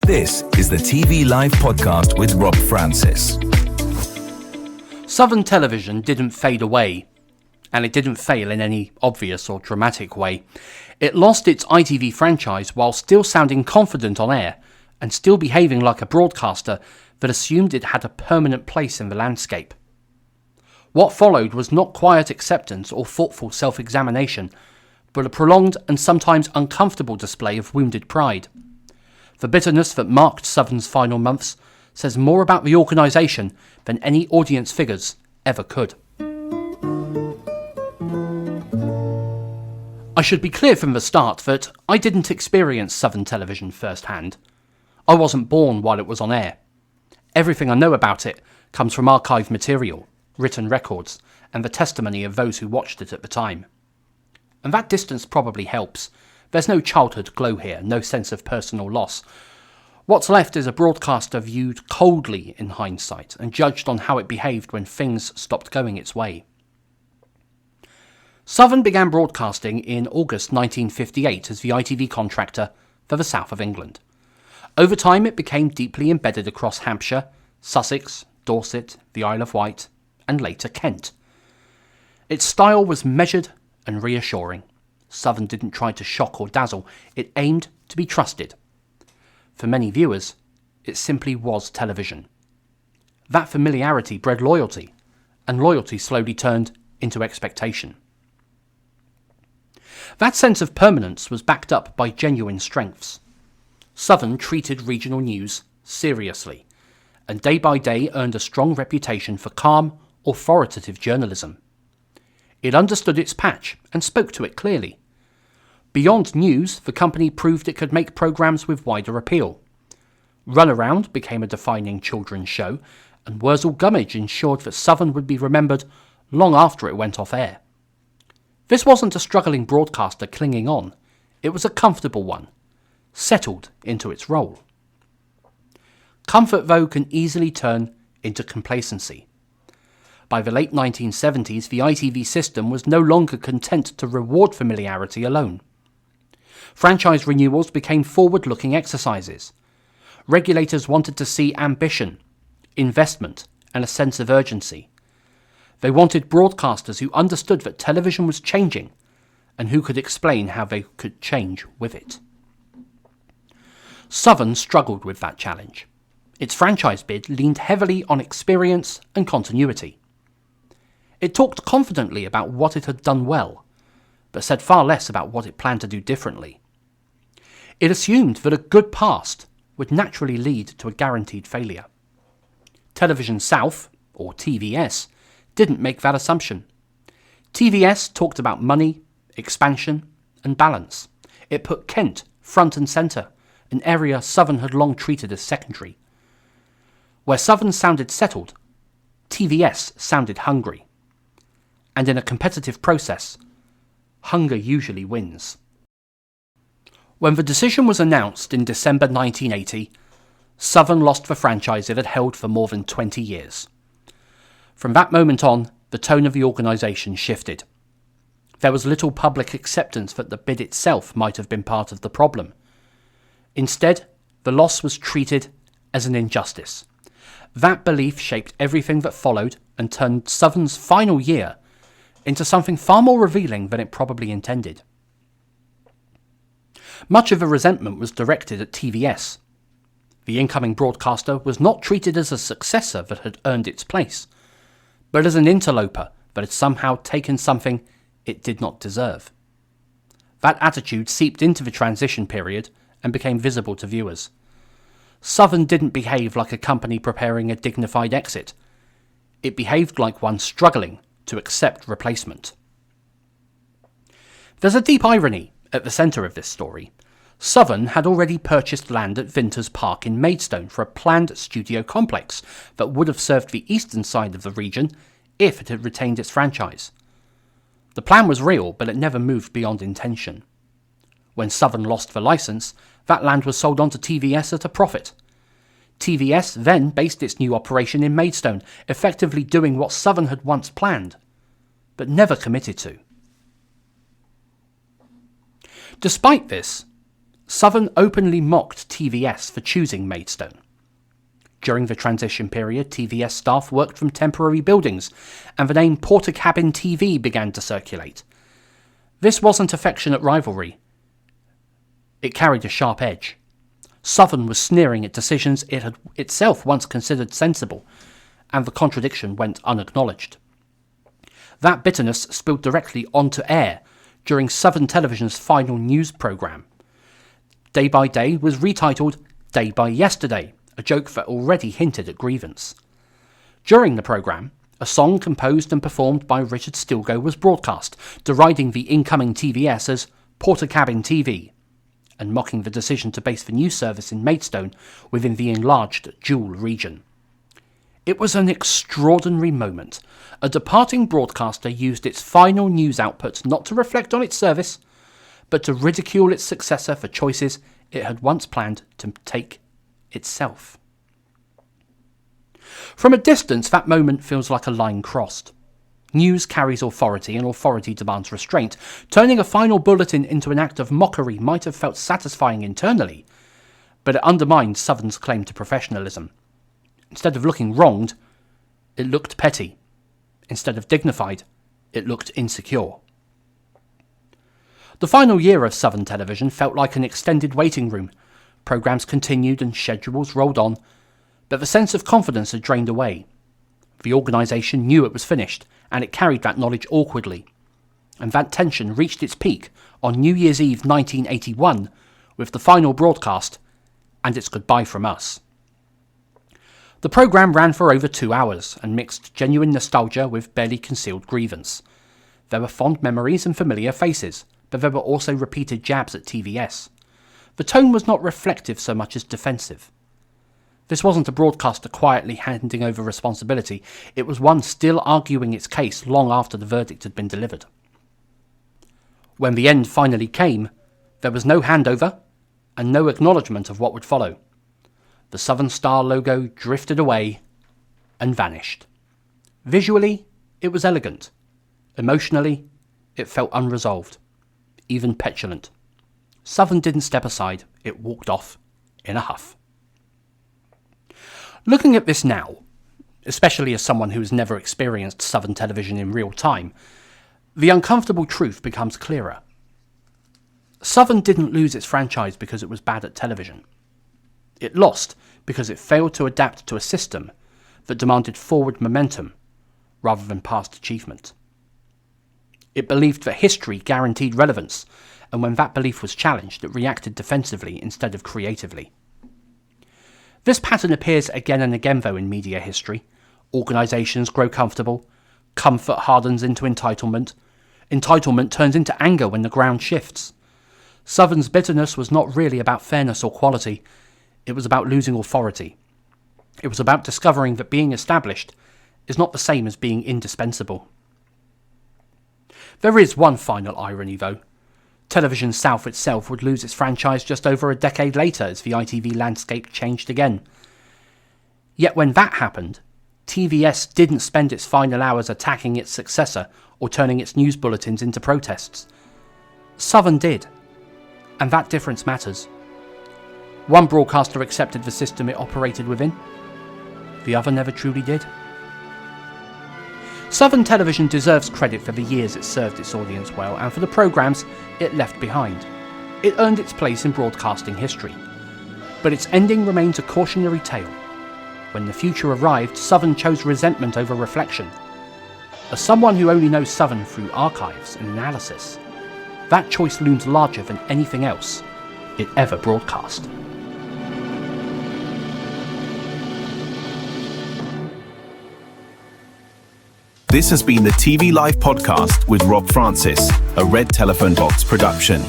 This is the TV Live podcast with Rob Francis. Southern Television didn't fade away, and it didn't fail in any obvious or dramatic way. It lost its ITV franchise while still sounding confident on air and still behaving like a broadcaster that assumed it had a permanent place in the landscape. What followed was not quiet acceptance or thoughtful self-examination, but a prolonged and sometimes uncomfortable display of wounded pride. The bitterness that marked Southern's final months says more about the organisation than any audience figures ever could. I should be clear from the start that I didn't experience Southern Television firsthand. I wasn't born while it was on air. Everything I know about it comes from archived material, written records, and the testimony of those who watched it at the time. And that distance probably helps. There's no childhood glow here, no sense of personal loss. What's left is a broadcaster viewed coldly in hindsight and judged on how it behaved when things stopped going its way. Southern began broadcasting in August 1958 as the ITV contractor for the south of England. Over time it became deeply embedded across Hampshire, Sussex, Dorset, the Isle of Wight, and later Kent. Its style was measured and reassuring. Southern didn't try to shock or dazzle, it aimed to be trusted. For many viewers, it simply was television. That familiarity bred loyalty, and loyalty slowly turned into expectation. That sense of permanence was backed up by genuine strengths. Southern treated regional news seriously, and day by day earned a strong reputation for calm, authoritative journalism. It understood its patch and spoke to it clearly. Beyond news, the company proved it could make programmes with wider appeal. Runaround became a defining children's show, and Wurzel Gummidge ensured that Southern would be remembered long after it went off air. This wasn't a struggling broadcaster clinging on, it was a comfortable one, settled into its role. Comfort, though, can easily turn into complacency. By the late 1970s, the ITV system was no longer content to reward familiarity alone. Franchise renewals became forward-looking exercises. Regulators wanted to see ambition, investment, and a sense of urgency. They wanted broadcasters who understood that television was changing and who could explain how they could change with it. Southern struggled with that challenge. Its franchise bid leaned heavily on experience and continuity. It talked confidently about what it had done well, but said far less about what it planned to do differently. It assumed that a good past would naturally lead to a guaranteed failure. Television South, or TVS, didn't make that assumption. TVS talked about money, expansion, and balance. It put Kent front and centre, an area Southern had long treated as secondary. Where Southern sounded settled, TVS sounded hungry. And in a competitive process, hunger usually wins. When the decision was announced in December 1980, Southern lost the franchise it had held for more than 20 years. From that moment on, the tone of the organisation shifted. There was little public acceptance that the bid itself might have been part of the problem. Instead, the loss was treated as an injustice. That belief shaped everything that followed and turned Southern's final year into something far more revealing than it probably intended. Much of the resentment was directed at TVS. The incoming broadcaster was not treated as a successor that had earned its place, but as an interloper that had somehow taken something it did not deserve. That attitude seeped into the transition period and became visible to viewers. Southern didn't behave like a company preparing a dignified exit. It behaved like one struggling to accept replacement. There's a deep irony at the centre of this story. Southern had already purchased land at Vinters Park in Maidstone for a planned studio complex that would have served the eastern side of the region if it had retained its franchise. The plan was real, but it never moved beyond intention. When Southern lost the licence, that land was sold on to TVS at a profit. TVS then based its new operation in Maidstone, effectively doing what Southern had once planned, but never committed to. Despite this, Southern openly mocked TVS for choosing Maidstone. During the transition period, TVS staff worked from temporary buildings, and the name Portakabin TV began to circulate. This wasn't affectionate rivalry. It carried a sharp edge. Southern was sneering at decisions it had itself once considered sensible, and the contradiction went unacknowledged. That bitterness spilled directly onto air during Southern Television's final news programme. Day by Day was retitled Day by Yesterday, a joke that already hinted at grievance. During the programme, a song composed and performed by Richard Stilgoe was broadcast, deriding the incoming TVS as Portakabin TV, and mocking the decision to base the news service in Maidstone within the enlarged Jewel region. It was an extraordinary moment. A departing broadcaster used its final news output not to reflect on its service, but to ridicule its successor for choices it had once planned to take itself. From a distance, that moment feels like a line crossed. News carries authority, and authority demands restraint. Turning a final bulletin into an act of mockery might have felt satisfying internally, but it undermined Southern's claim to professionalism. Instead of looking wronged, it looked petty. Instead of dignified, it looked insecure. The final year of Southern Television felt like an extended waiting room. Programmes continued and schedules rolled on, but the sense of confidence had drained away. The organisation knew it was finished, and it carried that knowledge awkwardly. And that tension reached its peak on New Year's Eve 1981 with the final broadcast, and its goodbye from us. The programme ran for over 2 hours and mixed genuine nostalgia with barely concealed grievance. There were fond memories and familiar faces, but there were also repeated jabs at TVS. The tone was not reflective so much as defensive. This wasn't a broadcaster quietly handing over responsibility, it was one still arguing its case long after the verdict had been delivered. When the end finally came, there was no handover and no acknowledgement of what would follow. The Southern Star logo drifted away and vanished. Visually, it was elegant. Emotionally, it felt unresolved, even petulant. Southern didn't step aside, it walked off in a huff. Looking at this now, especially as someone who has never experienced Southern Television in real time, the uncomfortable truth becomes clearer. Southern didn't lose its franchise because it was bad at television. It lost because it failed to adapt to a system that demanded forward momentum rather than past achievement. It believed that history guaranteed relevance, and when that belief was challenged, it reacted defensively instead of creatively. This pattern appears again and again, though, in media history. Organisations grow comfortable, comfort hardens into entitlement, entitlement turns into anger when the ground shifts. Southern's bitterness was not really about fairness or quality, it was about losing authority. It was about discovering that being established is not the same as being indispensable. There is one final irony, though. Television South itself would lose its franchise just over a decade later as the ITV landscape changed again. Yet when that happened, TVS didn't spend its final hours attacking its successor or turning its news bulletins into protests. Southern did, and that difference matters. One broadcaster accepted the system it operated within, the other never truly did. Southern Television deserves credit for the years it served its audience well and for the programmes it left behind. It earned its place in broadcasting history. But its ending remains a cautionary tale. When the future arrived, Southern chose resentment over reflection. As someone who only knows Southern through archives and analysis, that choice looms larger than anything else it ever broadcast. This has been the TV Live podcast with Rob Francis, a Red Telephone Box production.